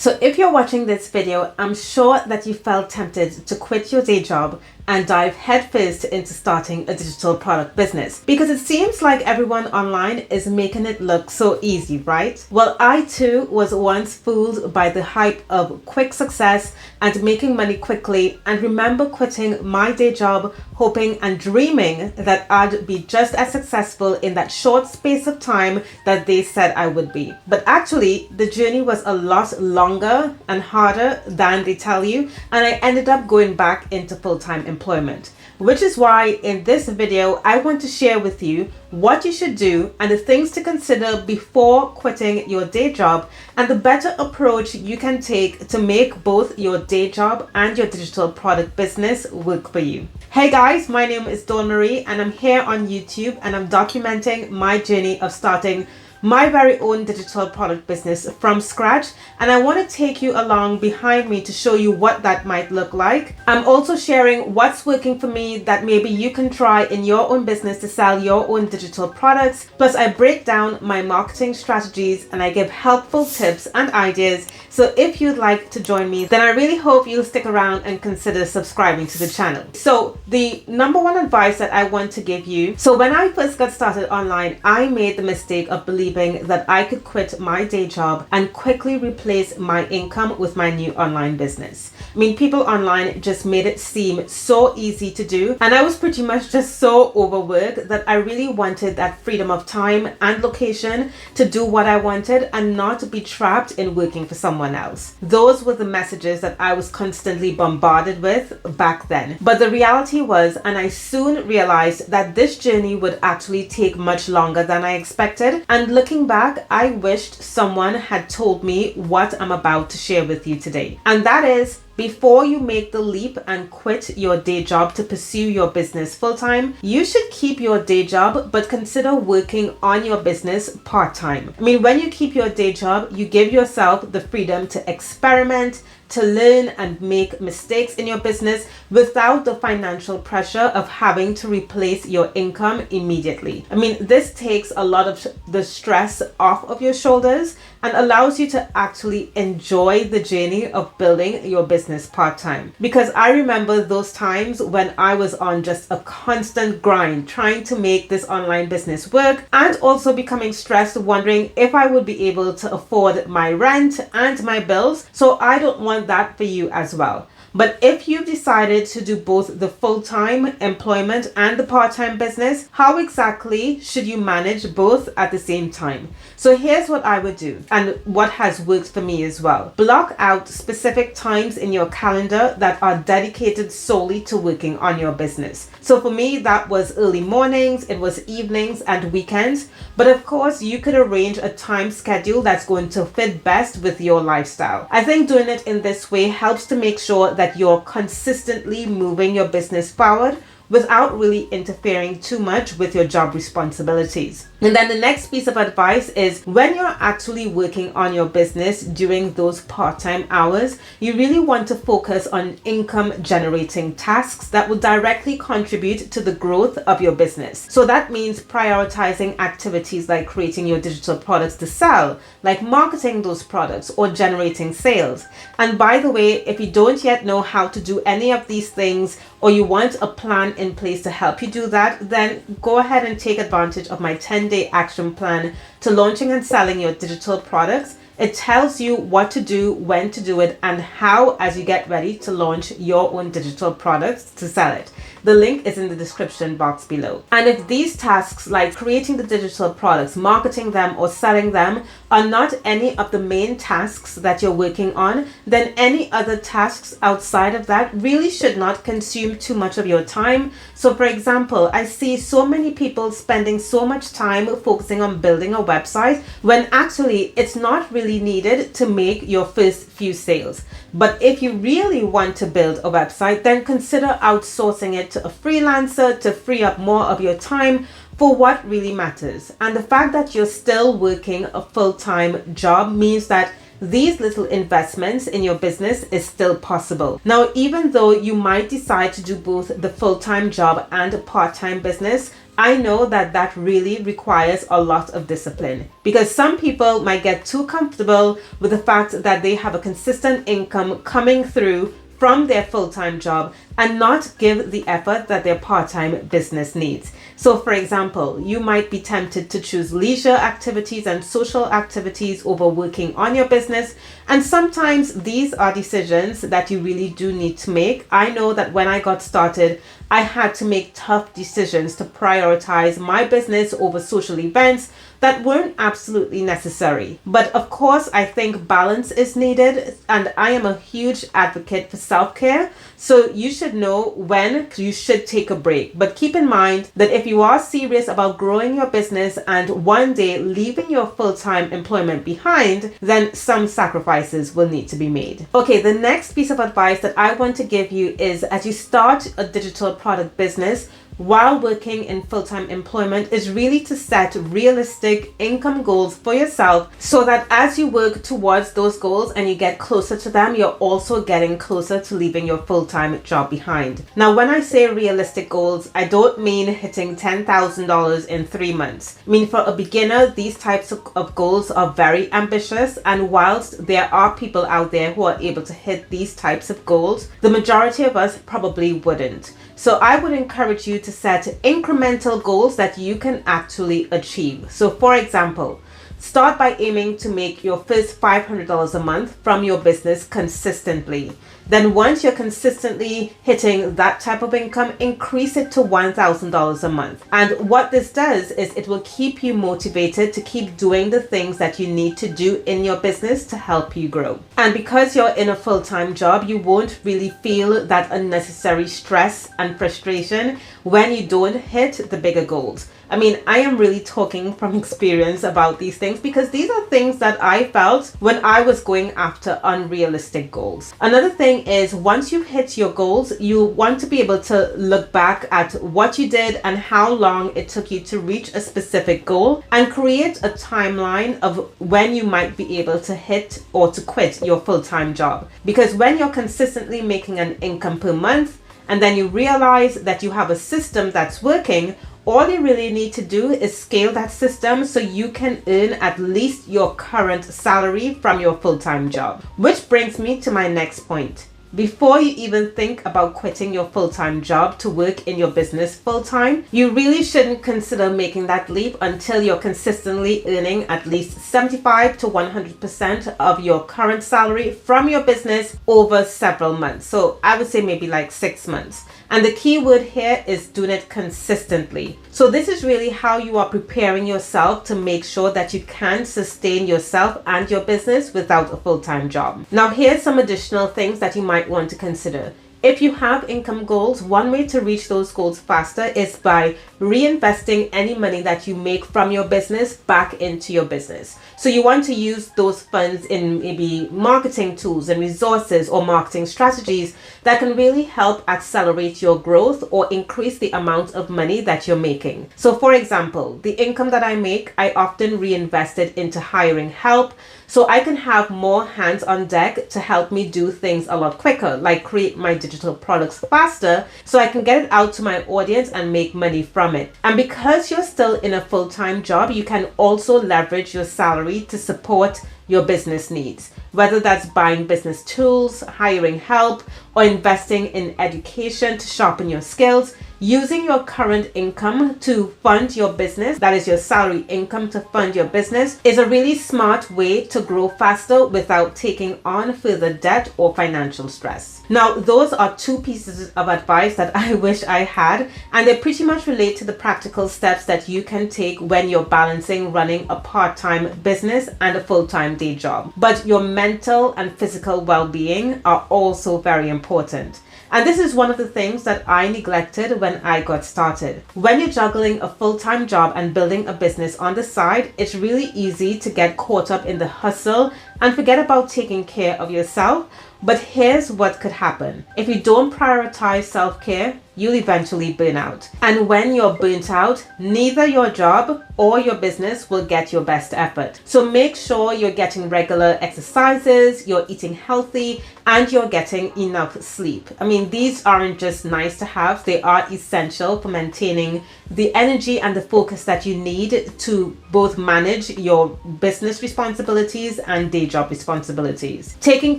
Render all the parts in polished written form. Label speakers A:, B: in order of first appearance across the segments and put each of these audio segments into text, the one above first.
A: So if you're watching this video, I'm sure that you felt tempted to quit your day job and dive headfirst into starting a digital product business, because it seems like everyone online is making it look so easy, right? Well, I too was once fooled by the hype of quick success and making money quickly, and remember quitting my day job hoping and dreaming that I'd be just as successful in that short space of time that they said I would be. But actually, the journey was a lot longer and harder than they tell you, and I ended up going back into full-time employment. Which is why in this video, I want to share with you what you should do and the things to consider before quitting your day job, and the better approach you can take to make both your day job and your digital product business work for you. Hey guys, my name is Dawn Marie and I'm here on YouTube, and I'm documenting my journey of starting my very own digital product business from scratch, and I want to take you along behind me to show you what that might look like. I'm also sharing what's working for me that maybe you can try in your own business to sell your own digital products. Plus I break down my marketing strategies and I give helpful tips and ideas. So if you'd like to join me, then I really hope you'll stick around and consider subscribing to the channel. So the number one advice that I want to give you, so when I first got started online, I made the mistake of believing that I could quit my day job and quickly replace my income with my new online business. I mean, people online just made it seem so easy to do, and I was pretty much just so overworked that I really wanted that freedom of time and location to do what I wanted and not be trapped in working for someone else. Those were the messages that I was constantly bombarded with back then. But the reality was, and I soon realized, that this journey would actually take much longer than I expected. And looking back, I wished someone had told me what I'm about to share with you today. And that is, before you make the leap and quit your day job to pursue your business full-time, you should keep your day job, but consider working on your business part-time. I mean, when you keep your day job, you give yourself the freedom to experiment, to learn and make mistakes in your business without the financial pressure of having to replace your income immediately. I mean, this takes a lot of the stress off of your shoulders and allows you to actually enjoy the journey of building your business part-time. Because I remember those times when I was on just a constant grind trying to make this online business work, and also becoming stressed, wondering if I would be able to afford my rent and my bills. So I don't want that for you as well. But if you've decided to do both the full-time employment and the part-time business, how exactly should you manage both at the same time? So here's what I would do, and what has worked for me as well. Block out specific times in your calendar that are dedicated solely to working on your business. So for me, that was early mornings, it was evenings and weekends. But of course, you could arrange a time schedule that's going to fit best with your lifestyle. I think doing it in this way helps to make sure that you're consistently moving your business forward without really interfering too much with your job responsibilities. And then the next piece of advice is, when you're actually working on your business during those part-time hours, you really want to focus on income generating tasks that will directly contribute to the growth of your business. So that means prioritizing activities like creating your digital products to sell, like marketing those products or generating sales. And by the way, if you don't yet know how to do any of these things, or you want a plan in place to help you do that, then go ahead and take advantage of my 10-day action plan to launching and selling your digital products. It tells you what to do, when to do it, and how as you get ready to launch your own digital products to sell it. The link is in the description box below. And if these tasks like creating the digital products, marketing them, or selling them are not any of the main tasks that you're working on, then any other tasks outside of that really should not consume too much of your time. So for example, I see so many people spending so much time focusing on building a website when actually it's not really needed to make your first few sales. But if you really want to build a website, then consider outsourcing it to a freelancer to free up more of your time for what really matters. And the fact that you're still working a full-time job means that these little investments in your business is still possible. Now, even though you might decide to do both the full-time job and a part-time business, I know that that really requires a lot of discipline, because some people might get too comfortable with the fact that they have a consistent income coming through from their full-time job and not give the effort that their part-time business needs. So for example, you might be tempted to choose leisure activities and social activities over working on your business. And sometimes these are decisions that you really do need to make. I know that when I got started, I had to make tough decisions to prioritize my business over social events that weren't absolutely necessary. But of course, I think balance is needed, and I am a huge advocate for self-care. So you should know when you should take a break. But keep in mind that if you are serious about growing your business and one day leaving your full-time employment behind, then some sacrifices will need to be made. Okay, the next piece of advice that I want to give you is, as you start a digital product business while working in full-time employment, is really to set realistic income goals for yourself, so that as you work towards those goals and you get closer to them, you're also getting closer to leaving your full-time job behind. Now, when I say realistic goals, I don't mean hitting $10,000 in 3 months. I mean, for a beginner, these types of goals are very ambitious, and whilst there are people out there who are able to hit these types of goals, the majority of us probably wouldn't. So I would encourage you to set incremental goals that you can actually achieve. So for example, start by aiming to make your first $500 a month from your business consistently. Then once you're consistently hitting that type of income, increase it to $1,000 a month. And what this does is it will keep you motivated to keep doing the things that you need to do in your business to help you grow. And because you're in a full-time job, you won't really feel that unnecessary stress and frustration when you don't hit the bigger goals. I mean, I am really talking from experience about these things, because these are things that I felt when I was going after unrealistic goals. Another thing is, once you hit your goals, you want to be able to look back at what you did and how long it took you to reach a specific goal, and create a timeline of when you might be able to hit or to quit your full-time job. Because when you're consistently making an income per month, and then you realize that you have a system that's working, all you really need to do is scale that system so you can earn at least your current salary from your full-time job. Which brings me to my next point. Before you even think about quitting your full-time job to work in your business full-time, you really shouldn't consider making that leap until you're consistently earning at least 75 to 100% of your current salary from your business over several months. So I would say maybe like 6 months. And the key word here is doing it consistently. So this is really how you are preparing yourself to make sure that you can sustain yourself and your business without a full-time job. Now, here's some additional things that you might want to consider. If you have income goals, one way to reach those goals faster is by reinvesting any money that you make from your business back into your business. So you want to use those funds in maybe marketing tools and resources or marketing strategies that can really help accelerate your growth or increase the amount of money that you're making. So for example, the income that I make, I often reinvest it into hiring help, so I can have more hands on deck to help me do things a lot quicker, like create my digital products faster so I can get it out to my audience and make money from it. And because you're still in a full-time job, you can also leverage your salary to support your business needs, whether that's buying business tools, hiring help, or investing in education to sharpen your skills. Using your current income to fund your business, that is your salary income to fund your business, is a really smart way to grow faster without taking on further debt or financial stress. Now, those are 2 pieces of advice that I wish I had, and they pretty much relate to the practical steps that you can take when you're balancing running a part-time business and a full-time day job. But your mental and physical well-being are also very important. And this is one of the things that I neglected when I got started. When you're juggling a full-time job and building a business on the side, it's really easy to get caught up in the hustle and forget about taking care of yourself. But here's what could happen. If you don't prioritize self-care, you'll eventually burn out. And when you're burnt out, neither your job or your business will get your best effort. So make sure you're getting regular exercises, you're eating healthy, and you're getting enough sleep. I mean, these aren't just nice to have, they are essential for maintaining the energy and the focus that you need to both manage your business responsibilities and day job responsibilities. Taking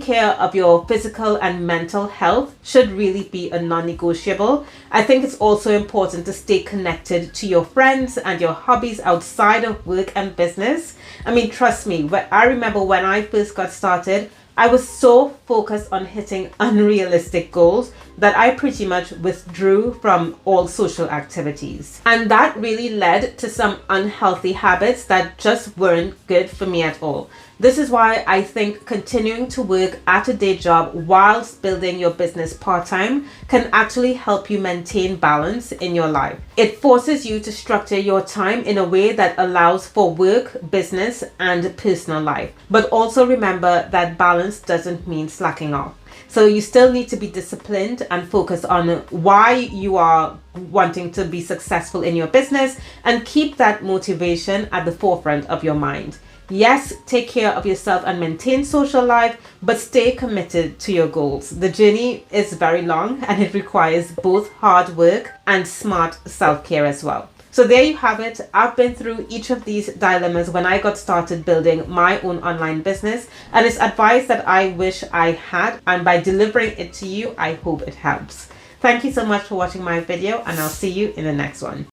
A: care of your physical and mental health should really be a non-negotiable. I think it's also important to stay connected to your friends and your hobbies outside of work and business. I mean, trust me, I remember when I first got started, I was so focused on hitting unrealistic goals that I pretty much withdrew from all social activities. And that really led to some unhealthy habits that just weren't good for me at all. This is why I think continuing to work at a day job whilst building your business part-time can actually help you maintain balance in your life. It forces you to structure your time in a way that allows for work, business, and personal life. But also remember that balance doesn't mean slacking off. So you still need to be disciplined and focus on why you are wanting to be successful in your business and keep that motivation at the forefront of your mind. Yes, take care of yourself and maintain social life, but stay committed to your goals. The journey is very long and it requires both hard work and smart self-care as well. So there you have it. I've been through each of these dilemmas when I got started building my own online business, and it's advice that I wish I had, and by delivering it to you, I hope it helps. Thank you so much for watching my video, and I'll see you in the next one.